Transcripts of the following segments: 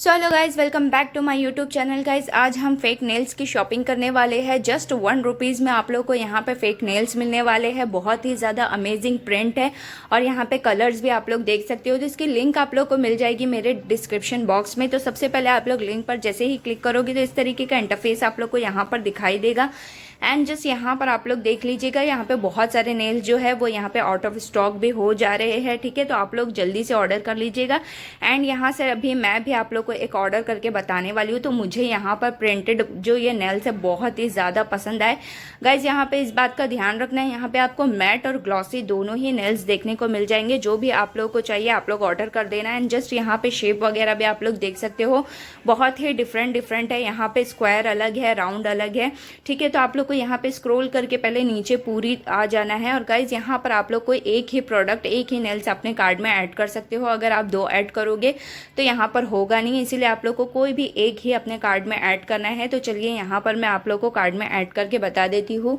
So hello guys, welcome back to my YouTube channel. Guys आज हम fake nails की shopping करने वाले हैं। जस्ट 1 रुपीज़ में आप लोग को यहाँ पे फेक नेल्स मिलने वाले हैं। बहुत ही ज़्यादा अमेजिंग प्रिंट है और यहाँ पे कलर्स भी आप लोग देख सकते हो। तो इसकी लिंक आप लोग को मिल जाएगी मेरे डिस्क्रिप्शन बॉक्स में। तो सबसे पहले आप लोग लिंक पर जैसे ही क्लिक करोगे तो इस तरीके का इंटरफेस आप लोग को यहाँ पर दिखाई देगा। एंड जस्ट यहाँ पर आप लोग देख लीजिएगा, यहाँ पे बहुत सारे नेल्स जो है वो यहाँ पे आउट ऑफ स्टॉक भी हो जा रहे हैं। ठीक है, तो आप लोग जल्दी से ऑर्डर कर लीजिएगा। एंड यहाँ से अभी मैं भी आप लोग को एक ऑर्डर करके बताने वाली हूँ। तो मुझे यहाँ पर प्रिंटेड जो ये नेल्स है बहुत ही ज़्यादा पसंद आए। गाइज यहाँ पे इस बात का ध्यान रखना है, यहाँ पे आपको मैट और ग्लॉसी दोनों ही नेल्स देखने को मिल जाएंगे। जो भी आप लोग को चाहिए आप लोग ऑर्डर कर देना। एंड जस्ट यहाँ पे शेप वगैरह भी आप लोग देख सकते हो, बहुत ही डिफरेंट है। यहाँ पे स्क्वायर अलग है, राउंड अलग है। ठीक है, तो आप लोग को यहाँ पे स्क्रॉल करके पहले नीचे पूरी आ जाना है। और गाइज यहाँ पर आप लोग को एक ही प्रोडक्ट, एक ही नेल्स अपने कार्ड में ऐड कर सकते हो। अगर आप 2 ऐड करोगे तो यहाँ पर होगा नहीं, इसीलिए आप लोग को कोई भी एक ही अपने कार्ड में ऐड करना है। तो चलिए यहाँ पर मैं आप लोग को कार्ड में ऐड करके बता देती हूँ।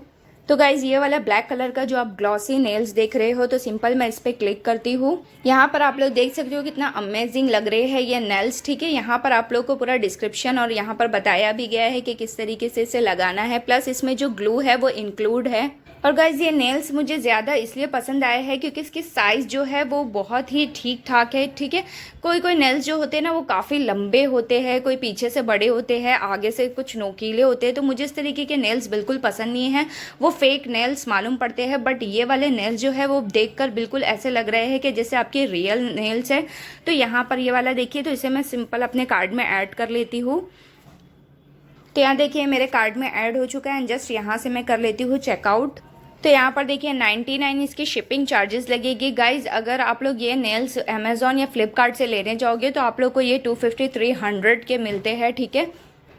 तो गाइज ये वाला ब्लैक कलर का जो आप ग्लॉसी नेल्स देख रहे हो, तो सिंपल मैं इस पर क्लिक करती हूँ। यहाँ पर आप लोग देख सकते हो कितना अमेजिंग लग रहे हैं ये नेल्स। ठीक है, यहाँ पर आप लोग को पूरा डिस्क्रिप्शन और यहाँ पर बताया भी गया है कि किस तरीके से इसे लगाना है। प्लस इसमें जो ग्लू है वो इंक्लूड है। और गाइज ये नेल्स मुझे ज़्यादा इसलिए पसंद आया है क्योंकि इसकी साइज़ जो है वो बहुत ही ठीक ठाक है। ठीक है, कोई नेल्स जो होते हैं ना वो काफ़ी लंबे होते हैं, कोई पीछे से बड़े होते हैं, आगे से कुछ नोकीले होते हैं। तो मुझे इस तरीके के नेल्स बिल्कुल पसंद नहीं है, वो फेक नेल्स मालूम पड़ते हैं। बट ये वाले नेल्स जो है वो देखकर बिल्कुल ऐसे लग रहे हैं कि जैसे आपके रियल नेल्स है। तो यहाँ पर ये वाला देखिए, तो इसे मैं सिंपल अपने कार्ड में ऐड कर लेती हूँ। तो यहाँ देखिए मेरे कार्ड में ऐड हो चुका है। जस्ट यहाँ से मैं कर लेती हूँ चेकआउट। तो यहाँ पर देखिए 99 इसकी शिपिंग चार्जेस लगेगी। गाइज अगर आप लोग ये नेल्स अमेजोन या फ्लिपकार्ट से लेने जाओगे तो आप लोग को ये 250 300 के मिलते हैं। ठीक है,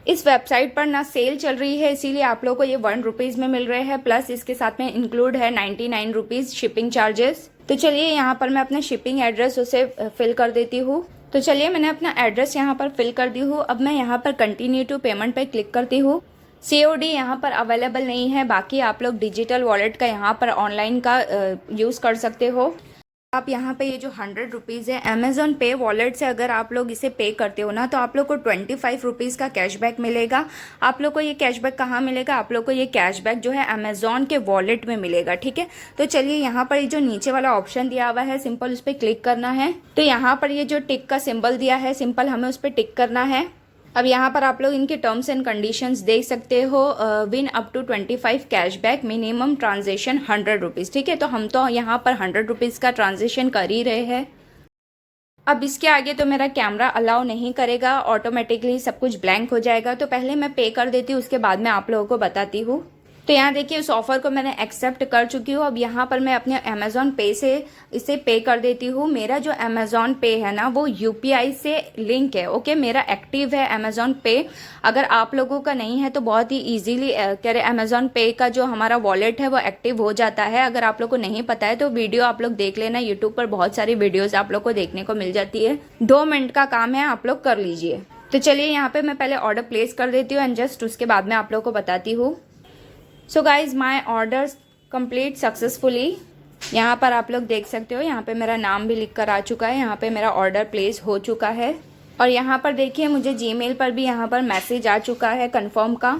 इस वेबसाइट पर ना सेल चल रही है, इसीलिए आप लोग को ये 1 रुपीज़ में मिल रहे हैं। प्लस इसके साथ में इंक्लूड है 99 रुपीज़ शिपिंग चार्जेस। तो चलिए यहाँ पर मैं अपना शिपिंग एड्रेस उसे फिल कर देती हूँ। तो चलिए मैंने अपना एड्रेस यहाँ पर फिल कर दी हूँ। अब मैं यहाँ पर कंटिन्यू टू पेमेंट पे क्लिक करती हूँ। COD यहाँ पर अवेलेबल नहीं है, बाकी आप लोग डिजिटल वॉलेट का यहाँ पर ऑनलाइन का यूज़ कर सकते हो। आप यहाँ पे ये जो 100 रुपीज़ है अमेजोन पे वॉलेट से अगर आप लोग इसे पे करते हो ना, तो आप लोग को 25 रुपीज़ का कैशबैक मिलेगा। आप लोग को ये कैशबैक कहाँ मिलेगा? आप लोग को ये कैशबैक जो है अमेजोन के वॉलेट में मिलेगा। ठीक है, तो चलिए यहाँ पर ये जो नीचे वाला ऑप्शन दिया हुआ है सिंपल उस पर क्लिक करना है। तो यहाँ पर ये जो टिक का सिंबल दिया है सिंपल हमें उस पर टिक करना है। अब यहाँ पर आप लोग इनके टर्म्स एंड कंडीशंस देख सकते हो। Win up to 25 cashback, minimum transaction 100 rupees. ठीक है, तो हम तो यहाँ पर 100 रुपीज़ का ट्रांजेक्शन कर ही रहे हैं। अब इसके आगे तो मेरा कैमरा अलाउ नहीं करेगा, ऑटोमेटिकली सब कुछ ब्लैंक हो जाएगा। तो पहले मैं पे कर देती हूँ, उसके बाद मैं आप लोगों को बताती हूँ। तो यहाँ देखिए उस ऑफर को मैंने एक्सेप्ट कर चुकी हूँ। अब यहाँ पर मैं अपने अमेजोन पे से इसे पे कर देती हूँ। मेरा जो अमेजोन पे है ना वो UPI से लिंक है। ओके, मेरा एक्टिव है अमेजोन पे। अगर आप लोगों का नहीं है तो बहुत ही ईजीली कह रहे अमेजोन पे का जो हमारा वॉलेट है वो एक्टिव हो जाता है। अगर आप लोग को नहीं पता है तो वीडियो आप लोग देख लेना, यूट्यूब पर बहुत सारी वीडियोज़ आप लोग को देखने को मिल जाती है। 2 मिनट का काम है, आप लोग कर लीजिए। तो चलिए यहाँ पे मैं पहले ऑर्डर प्लेस कर देती हूँ एंड जस्ट उसके बाद में आप लोग को बताती हूँ। So guys my orders complete successfully. यहाँ पर आप लोग देख सकते हो, यहाँ पे मेरा नाम भी लिख कर आ चुका है, यहाँ पे मेरा ऑर्डर प्लेस हो चुका है। और यहाँ पर देखिए मुझे जीमेल पर भी यहाँ पर मैसेज आ चुका है कंफर्म का।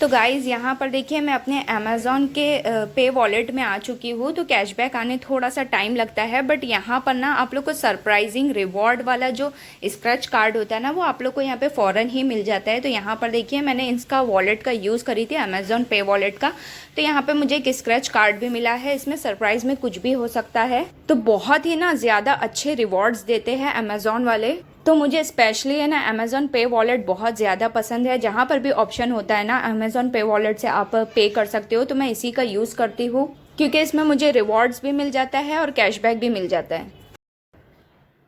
तो गाइज़ यहाँ पर देखिए मैं अपने अमेज़ॉन के पे वॉलेट में आ चुकी हूँ। तो कैशबैक आने थोड़ा सा टाइम लगता है, बट यहाँ पर ना आप लोग को सरप्राइजिंग रिवॉर्ड वाला जो स्क्रैच कार्ड होता है ना वो आप लोग को यहाँ पे फ़ौरन ही मिल जाता है। तो यहाँ पर देखिए मैंने इसका वॉलेट का यूज़ करी थी, अमेज़ॉन पे वॉलेट का। तो यहाँ पे मुझे एक स्क्रैच कार्ड भी मिला है, इसमें सरप्राइज में कुछ भी हो सकता है। तो बहुत ही ना ज़्यादा अच्छे रिवॉर्ड्स देते हैं अमेज़ॉन वाले। तो मुझे स्पेशली है ना अमेज़ॉन पे वॉलेट बहुत ज़्यादा पसंद है। जहाँ पर भी ऑप्शन होता है ना अमेज़ॉन पे वॉलेट से आप पे कर सकते हो, तो मैं इसी का यूज़ करती हूँ क्योंकि इसमें मुझे रिवॉर्ड्स भी मिल जाता है और कैशबैक भी मिल जाता है।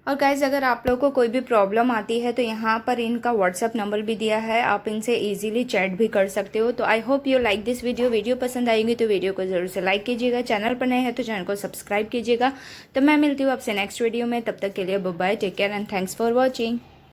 और गाइज़ अगर आप लोग को कोई भी प्रॉब्लम आती है तो यहाँ पर इनका व्हाट्सअप नंबर भी दिया है, आप इनसे इजीली चैट भी कर सकते हो। तो I hope you like this video पसंद आएगी तो वीडियो को ज़रूर से लाइक कीजिएगा। चैनल पर नए हैं तो चैनल को सब्सक्राइब कीजिएगा। तो मैं मिलती हूँ आपसे नेक्स्ट वीडियो में, तब तक के लिए bye bye, take care and thanks for watching.